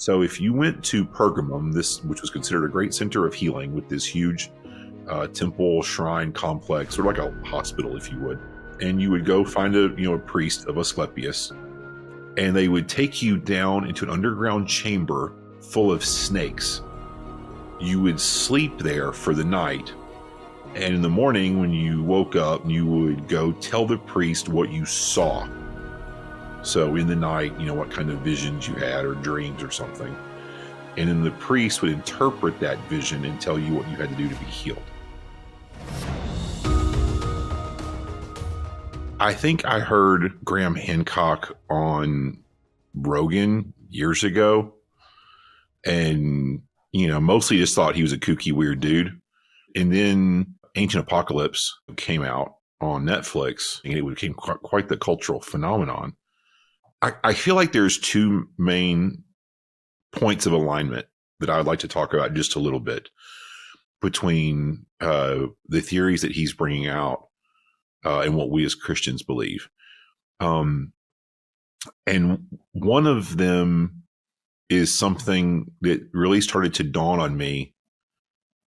So if you went to Pergamon, which was considered a great center of healing with this huge temple shrine complex, sort of like a hospital, if you would, and you would go find a priest of Asclepius, and they would take you down into an underground chamber full of snakes. You would sleep there for the night, and in the morning when you woke up, you would go tell the priest what you saw. So in the night, what kind of visions you had or dreams or something. And then the priest would interpret that vision and tell you what you had to do to be healed. I think I heard Graham Hancock on Rogan years ago, and mostly just thought he was a kooky, weird dude. And then Ancient Apocalypse came out on Netflix, and it became quite the cultural phenomenon. I feel like there's two main points of alignment that I would like to talk about just a little bit between the theories that he's bringing out and what we as Christians believe. And one of them is something that really started to dawn on me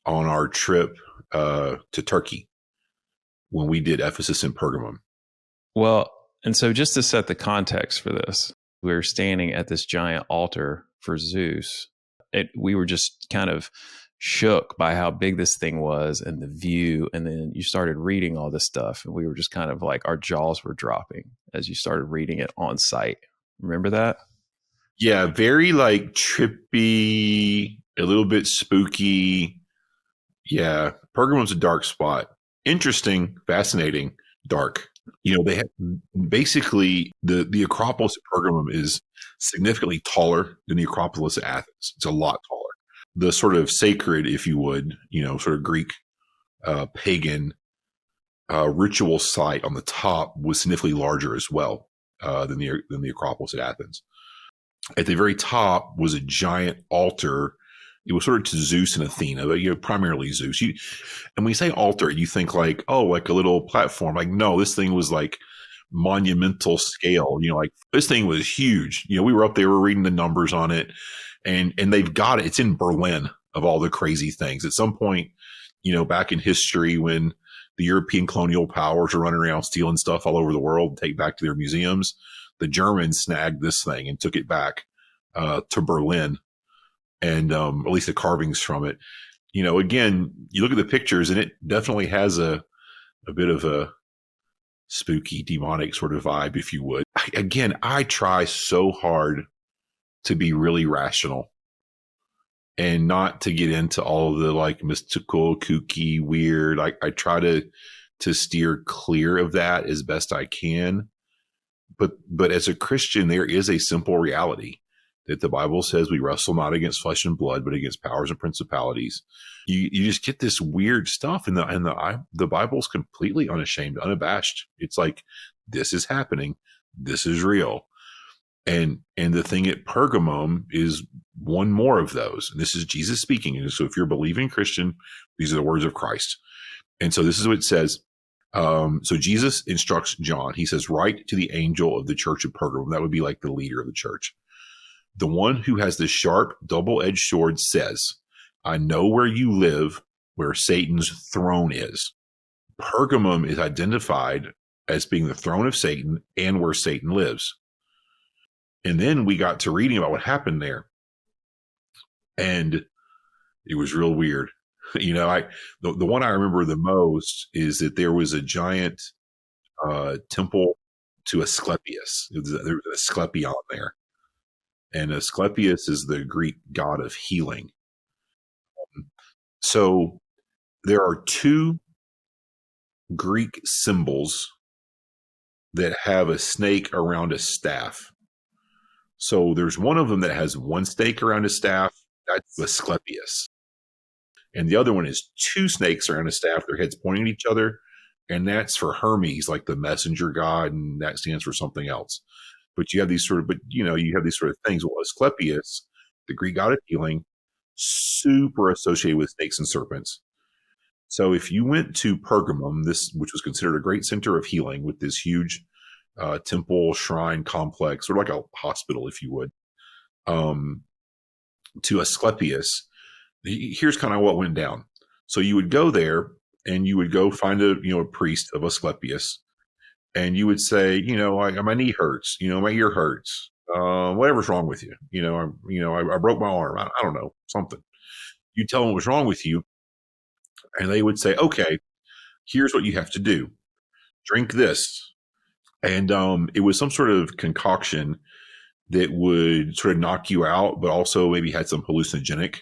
on our trip to Turkey when we did Ephesus and Pergamon. Well, and so just to set the context for this, we were standing at this giant altar for Zeus. We were just kind of shook by how big this thing was and the view. And then you started reading all this stuff, and we were just kind of like, our jaws were dropping as you started reading it on site. Remember that? Yeah, very like trippy, a little bit spooky. Yeah, Pergamon's a dark spot. Interesting, fascinating, dark. They have basically the Acropolis of Pergamon is significantly taller than the Acropolis of Athens. It's a lot taller. The sort of sacred, if you would, sort of Greek pagan ritual site on the top was significantly larger as well than the Acropolis at Athens. At the very top was a giant altar. It was sort of to Zeus and Athena, but primarily Zeus. And when you say altar, you think like a little platform. Like, no, this thing was like monumental scale. Like this thing was huge. We were up there, we're reading the numbers on it, and they've got it. It's in Berlin of all the crazy things. At some point, back in history when the European colonial powers were running around stealing stuff all over the world, take back to their museums, the Germans snagged this thing and took it back to Berlin. And at least the carvings from it, again, you look at the pictures and it definitely has a bit of a spooky, demonic sort of vibe, if you would. I try so hard to be really rational and not to get into all of the like mystical, kooky, weird. I try to steer clear of that as best I can. But as a Christian, there is a simple reality that the Bible says we wrestle not against flesh and blood, but against powers and principalities. You just get this weird stuff, and the Bible's completely unashamed, unabashed. It's like, this is happening, this is real, and the thing at Pergamon is one more of those. And this is Jesus speaking. And so, if you're a believing Christian, these are the words of Christ. And so, this is what it says. So Jesus instructs John. He says, "Write to the angel of the church of Pergamon." That would be like the leader of the church. "The one who has the sharp, double-edged sword says, I know where you live, where Satan's throne is." Pergamum is identified as being the throne of Satan and where Satan lives. And then we got to reading about what happened there. And it was real weird. The one I remember the most is that there was a giant temple to Asclepius. There was an Asclepion there. And Asclepius is the Greek god of healing. So there are two Greek symbols that have a snake around a staff. So there's one of them that has one snake around a staff. That's Asclepius. And the other one is two snakes around a staff, their heads pointing at each other. And that's for Hermes, like the messenger god, and that stands for something else. But you have these sort of things. Well, Asclepius, the Greek god of healing, super associated with snakes and serpents. So if you went to Pergamon, which was considered a great center of healing with this huge temple shrine complex, sort of like a hospital, if you would, to Asclepius, here's kind of what went down. So you would go there and you would go find a priest of Asclepius, and you would say, my knee hurts, my ear hurts, whatever's wrong with you. I broke my arm. I don't know, something. You tell them what's wrong with you, and they would say, okay, here's what you have to do. Drink this. And it was some sort of concoction that would sort of knock you out, but also maybe had some hallucinogenic,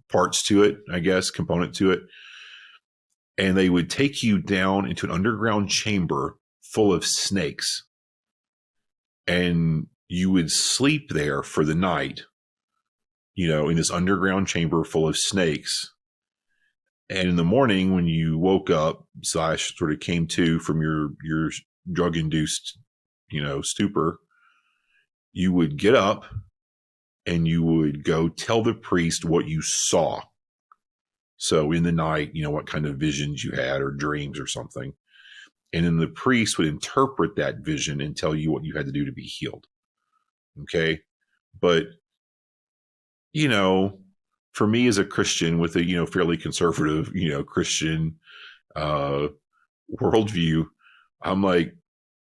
parts to it, I guess, component to it. And they would take you down into an underground chamber full of snakes. And you would sleep there for the night, in this underground chamber full of snakes. And in the morning, when you woke up / sort of came to from your drug-induced, stupor, you would get up and you would go tell the priest what you saw. So in the night, what kind of visions you had or dreams or something. And then the priest would interpret that vision and tell you what you had to do to be healed. Okay. But, for me as a Christian with a, fairly conservative, Christian worldview, I'm like,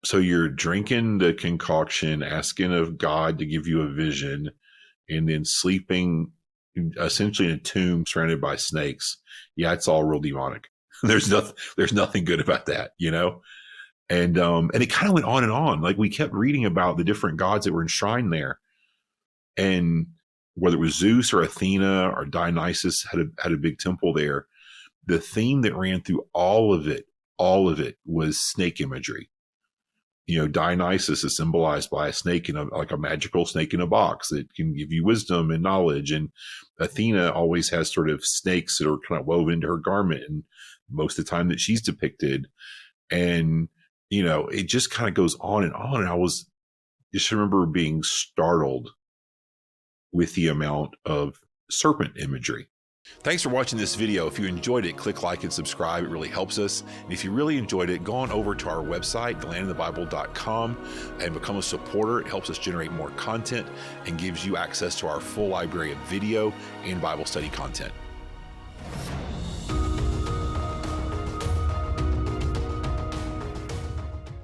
so you're drinking the concoction, asking of God to give you a vision, and then sleeping essentially in a tomb surrounded by snakes. Yeah, it's all real demonic. There's nothing good about that, And it kind of went on and on. Like, we kept reading about the different gods that were enshrined there, and whether it was Zeus or Athena or Dionysus had a big temple there. The theme that ran through all of it was snake imagery. Dionysus is symbolized by a snake like a magical snake in a box that can give you wisdom and knowledge. And Athena always has sort of snakes that are kind of woven into her garment, and most of the time that she's depicted. And, it just kind of goes on. And I just remember being startled with the amount of serpent imagery. Thanks for watching this video. If you enjoyed it, click like and subscribe. It really helps us. And if you really enjoyed it, go on over to our website, thelandofthebible.com, and become a supporter. It helps us generate more content and gives you access to our full library of video and Bible study content.